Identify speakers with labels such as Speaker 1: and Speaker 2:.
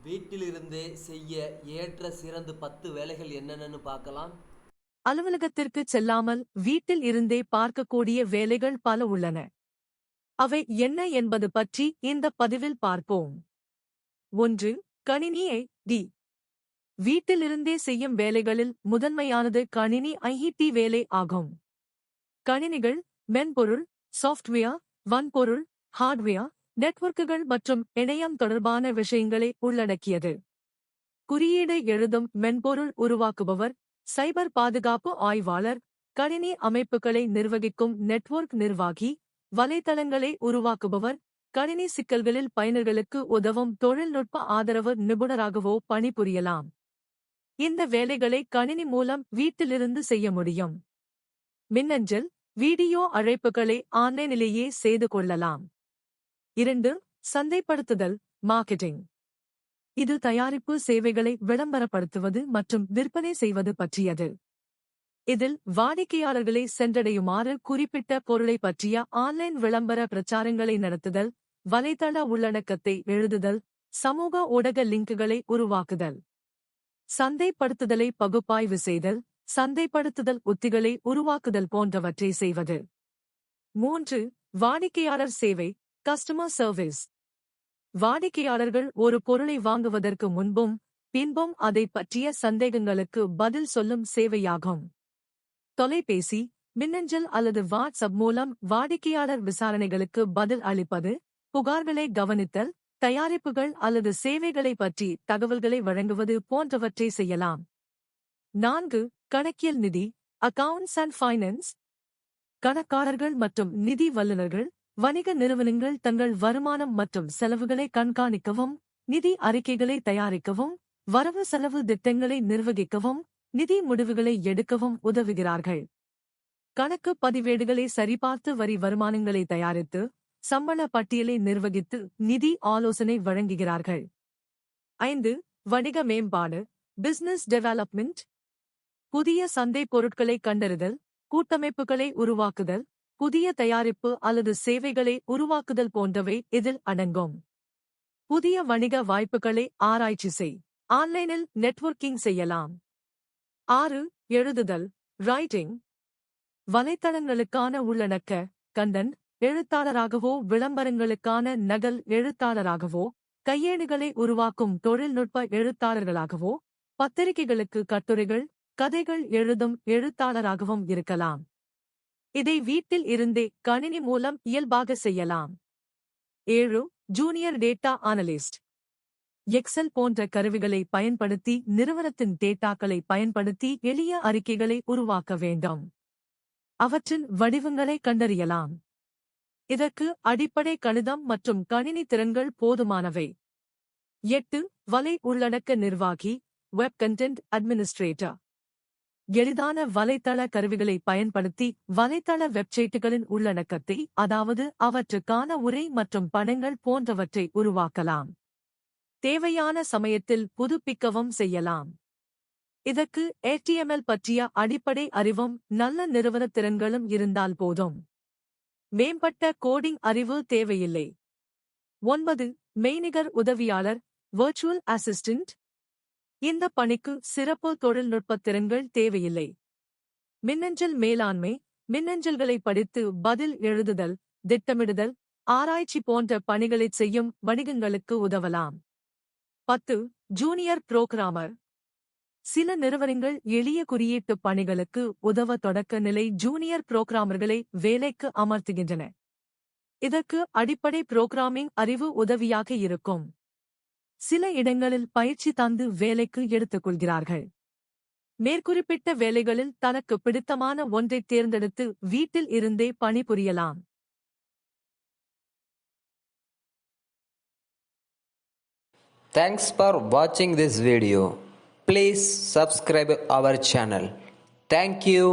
Speaker 1: வீட்டிலிருந்தே செய்ய ஏற்ற சிறந்த 10 வேலைகள் என்னென்னு பார்க்கலாம்.
Speaker 2: அலுவலகத்திற்கு செல்லாமல் வீட்டில் இருந்தே பார்க்கக்கூடிய வேலைகள் பல உள்ளன. அவை என்ன என்பது பற்றி இந்த பதிவில் பார்ப்போம். 1. கணினியை டி வீட்டிலிருந்தே செய்யும் வேலைகளில் முதன்மையானது கணினி ஐடி வேலை ஆகும். கணினிகள் மென்பொருள், சாஃப்ட்வேர், வன்பொருள், ஹார்ட்வேர், நெட்வொர்க்குகள் மற்றும் இணையம் தொடர்பான விஷயங்களை உள்ளடக்கியது. குறியீடு எழுதும் மென்பொருள் உருவாக்குபவர், சைபர் பாதுகாப்பு ஆய்வாளர், கணினி அமைப்புகளை நிர்வகிக்கும் நெட்வொர்க் நிர்வாகி, வலைத்தளங்களை உருவாக்குபவர், கணினி சிக்கல்களில் பயனர்களுக்கு உதவும் தொழில்நுட்ப ஆதரவு நிபுணராகவோ பணிபுரியலாம். இந்த வேலைகளை கணினி மூலம் வீட்டிலிருந்து செய்ய முடியும். மின்னஞ்சல், வீடியோ அழைப்புகளை ஆன்லைனிலேயே செய்து கொள்ளலாம். 2. சந்தைப்படுத்துதல் மார்க்கெட்டிங். இது தயாரிப்பு சேவைகளை விளம்பரப்படுத்துவது மற்றும் விற்பனை செய்வது பற்றியது. இதில் வாடிக்கையாளர்களை சென்றடையுமாறு குறிப்பிட்ட பொருளை பற்றிய ஆன்லைன் விளம்பர பிரச்சாரங்களை நடத்துதல், வலைத்தள உள்ளடக்கத்தை எழுதுதல், சமூக ஊடக லிங்குகளை உருவாக்குதல். சந்தைப்படுத்துதலை பகுப்பாய்வு செய்தல், சந்தைப்படுத்துதல் உத்திகளை உருவாக்குதல் போன்றவற்றை செய்வது. 3. வாடிக்கையாளர் சேவை கஸ்டமர் சர்வீஸ். வாடிக்கையாளர்கள் ஒரு பொருளை வாங்குவதற்கு முன்பும் பின்பும் அதை பற்றிய சந்தேகங்களுக்கு பதில் சொல்லும் சேவையாகும். தொலைபேசி, மின்னஞ்சல் அல்லது வாட்ஸ்அப் மூலம் வாடிக்கையாளர் விசாரணைகளுக்கு பதில் அளிப்பது, புகார்களை கவனித்தல், தயாரிப்புகள் அல்லது சேவைகளை பற்றி தகவல்களை வழங்குவது போன்றவற்றை செய்யலாம். 4. கணக்கியல் நிதி அக்கவுண்ட்ஸ் அண்ட் ஃபைனான்ஸ். கணக்காளர்கள் மற்றும் நிதி வல்லுநர்கள், வணிக நிறுவனங்கள் தங்கள் வருமானம் மற்றும் செலவுகளை கண்காணிக்கவும், நிதி அறிக்கைகளை தயாரிக்கவும், வரவு செலவு திட்டங்களை நிர்வகிக்கவும், நிதி முடிவுகளை எடுக்கவும் உதவுகிறார்கள். கணக்கு பதிவேடுகளை சரிபார்த்து வரி வருமானங்களை தயாரித்து, சம்பள பட்டியலை நிர்வகித்து நிதி ஆலோசனை வழங்குகிறார்கள். 5. வணிக மேம்பாடு பிசினஸ் டெவலப்மெண்ட். புதிய சந்தை பொருட்களை கண்டறிதல், கூட்டமைப்புகளை உருவாக்குதல், புதிய தயாரிப்பு அல்லது சேவைகளை உருவாக்குதல் போன்றவை இதில் அடங்கும். புதிய வணிக வாய்ப்புகளை ஆராய்ச்சி செய். ஆன்லைனில் நெட்வொர்க்கிங் செய்யலாம். 6. எழுதுதல் ரைட்டிங். வலைத்தளங்களுக்கான உள்ளடக்க கண்டென்ட் எழுத்தாளராகவோ விளம்பரங்களுக்கான நகல் எழுத்தாளராகவோ, கையேடுகளை உருவாக்கும் தொழில்நுட்ப எழுத்தாளர்களாகவோ, பத்திரிகைகளுக்கு கட்டுரைகள், கதைகள் எழுதும் எழுத்தாளராகவும் இருக்கலாம். இதை வீட்டில் இருந்தே கணினி மூலம் இயல்பாக செய்யலாம். 7. Junior data analyst. எக்ஸெல் போன்ற கருவிகளை பயன்படுத்தி நிறுவனத்தின் டேட்டாக்களை பயன்படுத்தி எளிய அறிக்கைகளை உருவாக்க வேண்டும். அவற்றின் வடிவங்களை கண்டறியலாம். இதற்கு அடிப்படை கணிதம் மற்றும் கணினி திறன்கள் போதுமானவை. 8. வலை உள்ளடக்க நிர்வாகி வெப் கண்டென்ட் அட்மினிஸ்ட்ரேட்டர். எளிதான வலைத்தள கருவிகளை பயன்படுத்தி வலைத்தள வெப்சைட்டுகளின் உள்ளடக்கத்தை, அதாவது அவற்றுக்கான உரை மற்றும் படங்கள் போன்றவற்றை உருவாக்கலாம். தேவையான சமயத்தில் புதுப்பிக்கவும் செய்யலாம். இதற்கு HTML பற்றிய அடிப்படை அறிவும் நல்ல நிறுவன திறன்களும் இருந்தால் போதும். மேம்பட்ட கோடிங் அறிவு தேவையில்லை. 9. மெய்நிகர் உதவியாளர் வர்ச்சுவல் அசிஸ்டன்ட். இந்த பணிக்கு சிறப்பு தொழில்நுட்ப திறன்கள் தேவையில்லை. மின்னஞ்சல் மேலாண்மை, மின்னஞ்சல்களை படித்து பதில் எழுதுதல், திட்டமிடுதல், ஆராய்ச்சி போன்ற பணிகளைச் செய்யும் வணிகங்களுக்கு உதவலாம். 10. Junior programmer. சில நிறுவனங்கள் எளிய குறியீட்டு பணிகளுக்கு உதவ தொடக்க நிலை ஜூனியர் புரோகிராமர்களை வேலைக்கு அமர்த்துகின்றன. இதற்கு அடிப்படை புரோகிராமிங் அறிவு உதவியாக இருக்கும். சில இடங்களில் பயிற்சி தந்து வேலைக்கு எடுத்துக்கொள்கிறார்கள். மேற்குறிப்பிட்ட வேலைகளில் தனக்கு பிடித்தமான ஒன்றைத் தேர்ந்தெடுத்து வீட்டில் இருந்தே பணிபுரியலாம்.
Speaker 3: Thanks for watching this video. Please subscribe our channel. Thank you.